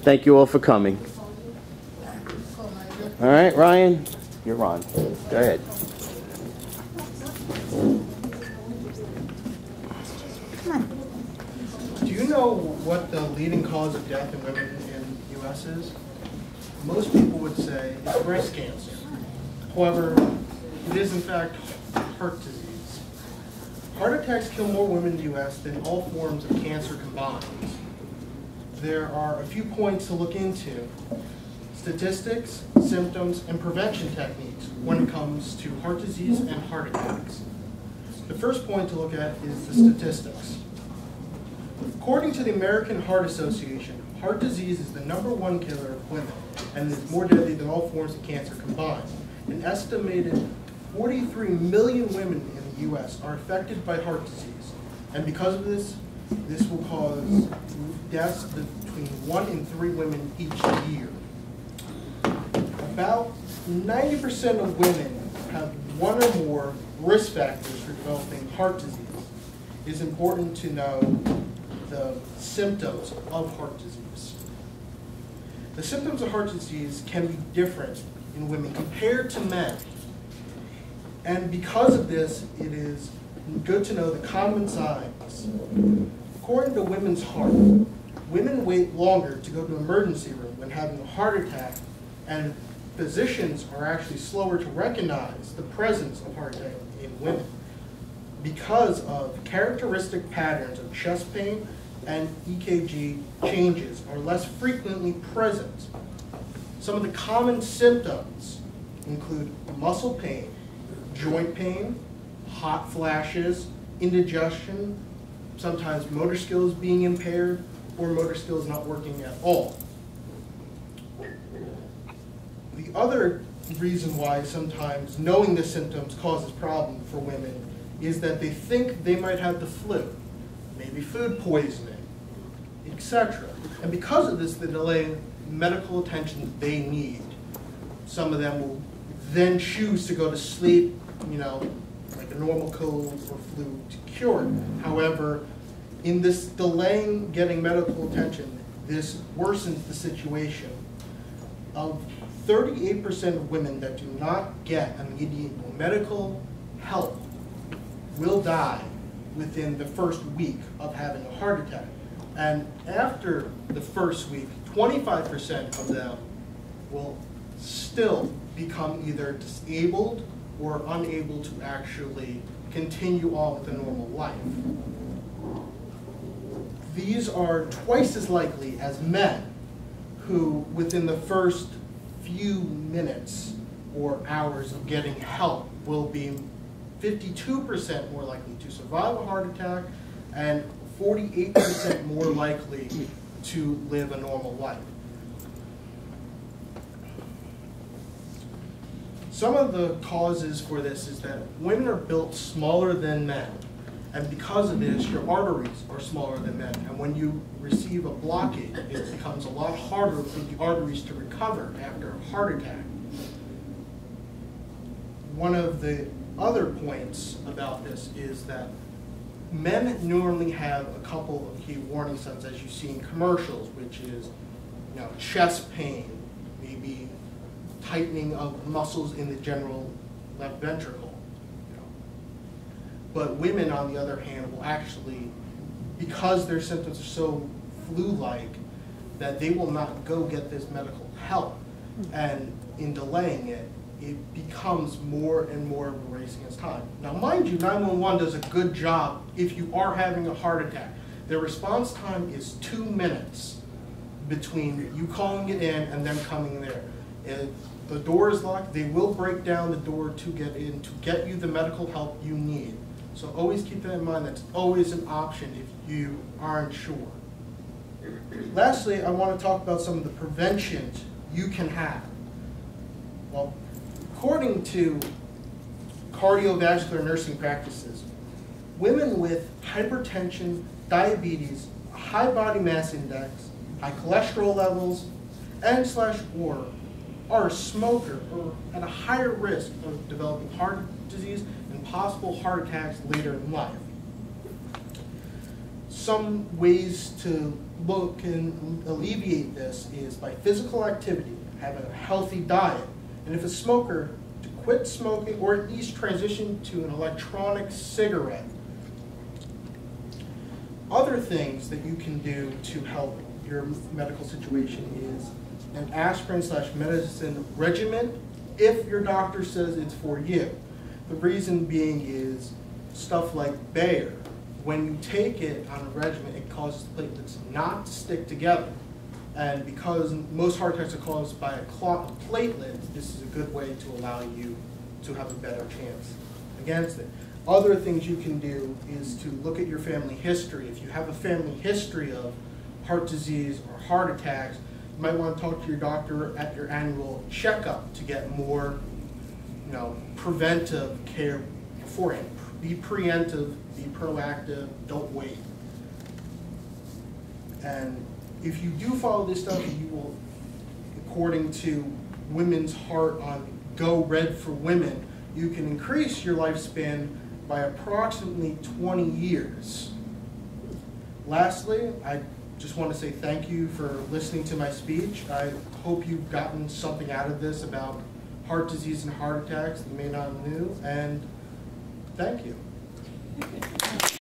Thank you all for coming. All right, Ryan, you're on. Go ahead. Do you know what the leading cause of death in women in the U.S. is? Most people would say it's breast cancer. However, it is in fact heart disease. Heart attacks kill more women in the U.S. than all forms of cancer combined. There are a few points to look into: statistics, symptoms, and prevention techniques when it comes to heart disease and heart attacks. The first point to look at is the statistics. According to the American Heart Association, heart disease is the #1 killer of women and is more deadly than all forms of cancer combined. An estimated 43 million women in the U.S. are affected by heart disease, and because of this, this will cause deaths between 1 in 3 women each year. About 90% of women have one or more risk factors for developing heart disease. It is important to know the symptoms of heart disease. The symptoms of heart disease can be different in women compared to men. And because of this, it is good to know the common signs. According to Women's Heart, women wait longer to go to the emergency room when having a heart attack, and physicians are actually slower to recognize the presence of heart attack in women because of characteristic patterns of chest pain and EKG changes are less frequently present. Some of the common symptoms include muscle pain, joint pain, hot flashes, indigestion, sometimes motor skills being impaired, or motor skills not working at all. The other reason why sometimes knowing the symptoms causes problems for women is that they think they might have the flu, maybe food poisoning, etc. And because of this, they delay medical attention that they need. Some of them will then choose to go to sleep, like a normal cold or flu to cure it. However, in this delaying getting medical attention, this worsens the situation. Of 38% of women that do not get immediate medical help will die within the first week of having a heart attack. And after the first week, 25% of them will still become either disabled or unable to actually continue on with a normal life. These are twice as likely as men who, within the first few minutes or hours of getting help, will be 52% more likely to survive a heart attack and 48% more likely to live a normal life. Some of the causes for this is that women are built smaller than men, and because of this, your arteries are smaller than men, and when you receive a blockage, it becomes a lot harder for the arteries to recover after a heart attack. One of the other points about this is that men normally have a couple of key warning signs, as you see in commercials, which is chest pain, maybe tightening of muscles in the general left ventricle. But women, on the other hand, will actually, because their symptoms are so flu-like, that they will not go get this medical help. And in delaying it, it becomes more and more of a race against time. Now, mind you, 911 does a good job if you are having a heart attack. Their response time is 2 minutes between you calling it in and them coming there. If the door is locked, they will break down the door to get in, to get you the medical help you need. So always keep that in mind. That's always an option if you aren't sure. Lastly, I want to talk about some of the preventions you can have. Well, according to cardiovascular nursing practices, women with hypertension, diabetes, a high body mass index, high cholesterol levels, and/or are a smoker or at a higher risk of developing heart disease and possible heart attacks later in life. Some ways to can alleviate this is by physical activity, having a healthy diet, and if a smoker, to quit smoking or at least transition to an electronic cigarette. Other things that you can do to help your medical situation is an aspirin/medicine regimen if your doctor says it's for you. The reason being is stuff like Bayer. When you take it on a regimen, it causes platelets not to stick together. And because most heart attacks are caused by a clot of platelets, this is a good way to allow you to have a better chance against it. Other things you can do is to look at your family history. If you have a family history of heart disease or heart attacks, you might want to talk to your doctor at your annual checkup to get more, preventive care beforehand. Be preemptive, be proactive, don't wait. And if you do follow this stuff, you will, according to Women's Heart on Go Red for Women, you can increase your lifespan by approximately 20 years. Lastly, I just want to say thank you for listening to my speech. I hope you've gotten something out of this about heart disease and heart attacks that you may not know, and thank you.